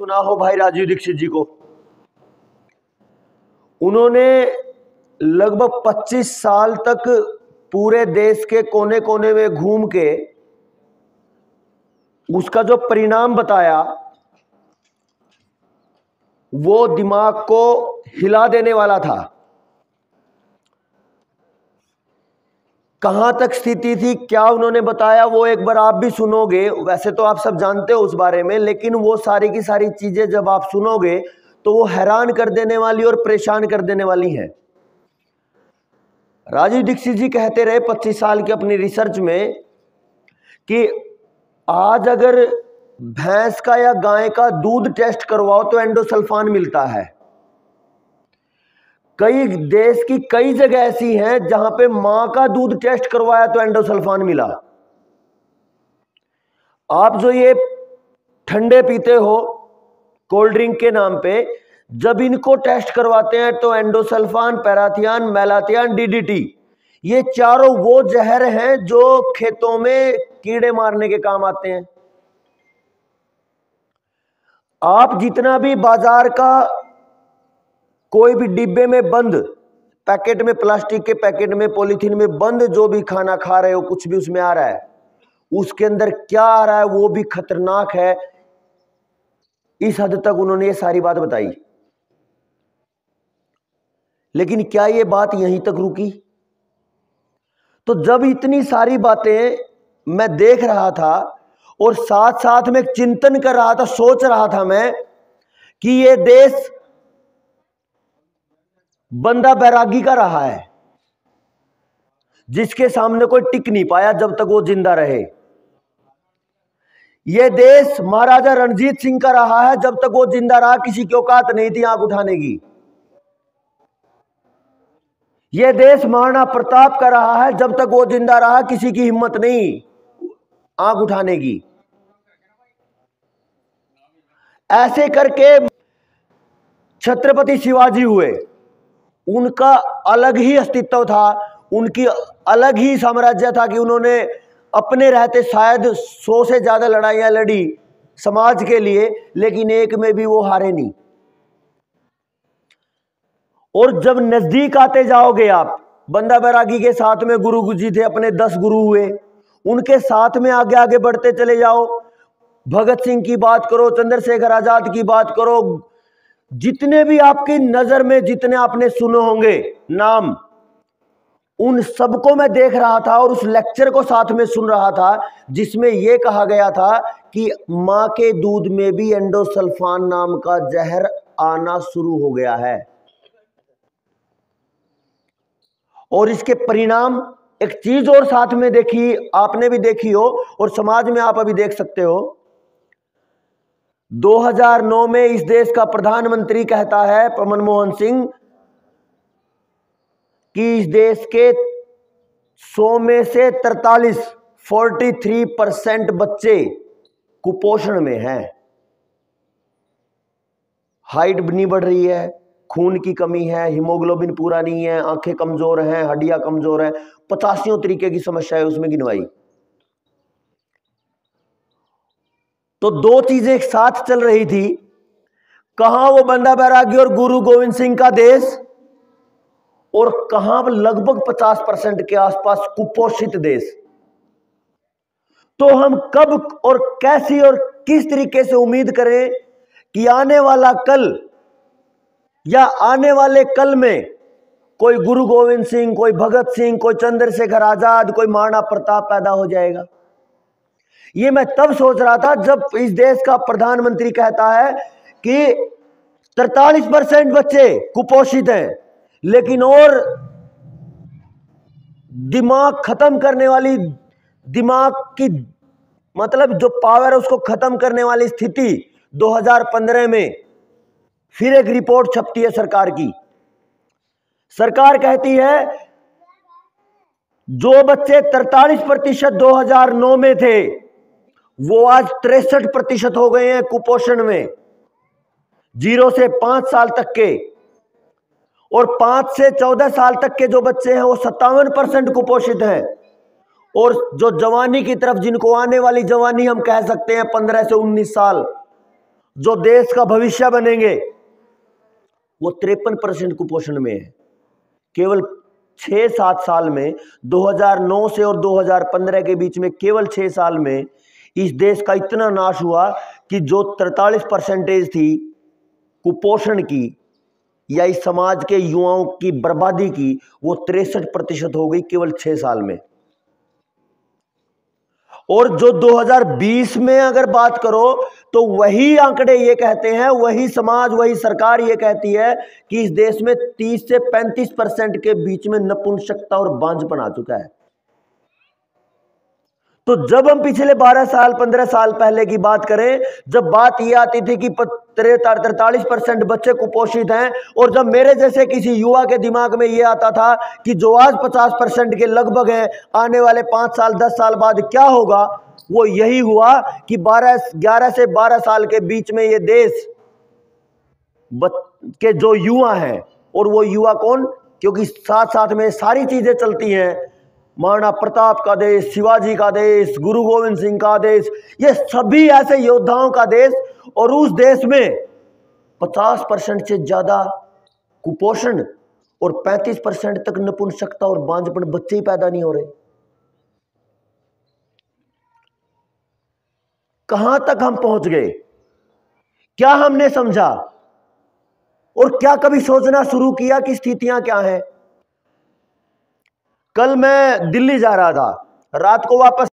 सुना हो भाई राजीव दीक्षित जी को। उन्होंने लगभग 25 साल तक पूरे देश के कोने कोने में घूम के उसका जो परिणाम बताया वो दिमाग को हिला देने वाला था। कहां तक स्थिति थी, क्या उन्होंने बताया, वो एक बार आप भी सुनोगे। वैसे तो आप सब जानते हो उस बारे में, लेकिन वो सारी की सारी चीजें जब आप सुनोगे तो वो हैरान कर देने वाली और परेशान कर देने वाली हैं। राजीव दीक्षित जी कहते रहे 25 साल की अपनी रिसर्च में कि आज अगर भैंस का या गाय का दूध टेस्ट करवाओ तो एंडोसल्फान मिलता है। कई देश की कई जगह ऐसी हैं जहां पे मां का दूध टेस्ट करवाया तो एंडोसल्फान मिला। आप जो ये ठंडे पीते हो कोल्ड ड्रिंक के नाम पे, जब इनको टेस्ट करवाते हैं तो एंडोसल्फान, पैराथियन, मैलाथियन, डीडीटी, ये चारों वो जहर हैं जो खेतों में कीड़े मारने के काम आते हैं। आप जितना भी बाजार का कोई भी डिब्बे में बंद पैकेट में, प्लास्टिक के पैकेट में, पॉलीथीन में बंद जो भी खाना खा रहे हो, कुछ भी उसमें आ रहा है, उसके अंदर क्या आ रहा है वो भी खतरनाक है। इस हद तक उन्होंने ये सारी बात बताई। लेकिन क्या ये बात यहीं तक रुकी? तो जब इतनी सारी बातें मैं देख रहा था और साथ साथ में चिंतन कर रहा था, सोच रहा था मैं कि ये देश बंदा बैरागी का रहा है जिसके सामने कोई टिक नहीं पाया जब तक वो जिंदा रहे। ये देश महाराजा रणजीत सिंह का रहा है, जब तक वो जिंदा रहा किसी की औकात नहीं थी आंख उठाने की। ये देश महाराणा प्रताप का रहा है, जब तक वो जिंदा रहा किसी की हिम्मत नहीं आंख उठाने की। ऐसे करके छत्रपति शिवाजी हुए, उनका अलग ही अस्तित्व था, उनकी अलग ही साम्राज्य था कि उन्होंने अपने रहते शायद 100 से ज्यादा लड़ाइयां लड़ी समाज के लिए, लेकिन एक में भी वो हारे नहीं। और जब नजदीक आते जाओगे आप, बंदा बैरागी के साथ में गुरु जी थे, अपने 10 गुरु हुए, उनके साथ में आगे आगे बढ़ते चले जाओ। भगत सिंह की बात करो, चंद्रशेखर आजाद की बात करो, जितने भी आपकी नजर में जितने आपने सुने होंगे नाम, उन सबको मैं देख रहा था और उस लेक्चर को साथ में सुन रहा था जिसमें यह कहा गया था कि मां के दूध में भी एंडोसल्फान नाम का जहर आना शुरू हो गया है। और इसके परिणाम एक चीज और साथ में देखी, आपने भी देखी हो और समाज में आप अभी देख सकते हो। 2009 में इस देश का प्रधानमंत्री कहता है मनमोहन सिंह कि इस देश के 100 में से 43% बच्चे कुपोषण में हैं। हाइट नहीं बढ़ रही है, खून की कमी है, हीमोग्लोबिन पूरा नहीं है, आंखें कमजोर हैं, हड्डियां कमजोर हैं, 85 तरीके की समस्याएं उसमें गिनवाई। तो दो चीजें एक साथ चल रही थी, कहां वो बंदा बैरागी और गुरु गोविंद सिंह का देश, और कहां लगभग 50% के आसपास कुपोषित देश। तो हम कब और कैसी और किस तरीके से उम्मीद करें कि आने वाला कल या आने वाले कल में कोई गुरु गोविंद सिंह, कोई भगत सिंह, कोई चंद्रशेखर आजाद, कोई महाराणा प्रताप पैदा हो जाएगा? ये मैं तब सोच रहा था जब इस देश का प्रधानमंत्री कहता है कि 43% बच्चे कुपोषित हैं, लेकिन और दिमाग खत्म करने वाली, दिमाग की मतलब जो पावर है उसको खत्म करने वाली स्थिति 2015 में फिर एक रिपोर्ट छपती है सरकार की। सरकार कहती है जो बच्चे 43% 2009 में थे वो आज 63% हो गए हैं कुपोषण में, 0 से 5 साल तक के, और 5 से 14 साल तक के जो बच्चे हैं वो 57% कुपोषित हैं। और जो जवानी की तरफ, जिनको आने वाली जवानी हम कह सकते हैं 15 से 19 साल, जो देश का भविष्य बनेंगे, वो 53% कुपोषण में है। केवल 6-7 साल में, 2009 से और 2015 के बीच में, केवल 6 साल में इस देश का इतना नाश हुआ कि जो 43% थी कुपोषण की या इस समाज के युवाओं की बर्बादी की, वो 63% हो गई केवल 6 साल में। और जो 2020 में अगर बात करो तो वही आंकड़े ये कहते हैं, वही समाज, वही सरकार ये कहती है कि इस देश में 30 से 35% के बीच में नपुंसकता और बांझपन आ चुका है। तो जब हम पिछले 12 साल 15 साल पहले की बात करें, जब बात यह आती थी कि 43% बच्चे कुपोषित हैं, और जब मेरे जैसे किसी युवा के दिमाग में यह आता था कि जो आज 50% के लगभग है, आने वाले 5 साल 10 साल बाद क्या होगा, वो यही हुआ कि 11 से 12 साल के बीच में ये देश के जो युवा हैं, और वो युवा कौन, क्योंकि साथ साथ में सारी चीजें चलती हैं, महाराणा प्रताप का देश, शिवाजी का देश, गुरु गोविंद सिंह का देश, ये सभी ऐसे योद्धाओं का देश, और उस देश में 50% से ज्यादा कुपोषण और 35% तक नपुंसकता और बांझपन, बच्चे ही पैदा नहीं हो रहे। कहां तक हम पहुंच गए? क्या हमने समझा? और क्या कभी सोचना शुरू किया कि स्थितियां क्या हैं? कल मैं दिल्ली जा रहा था, रात को वापस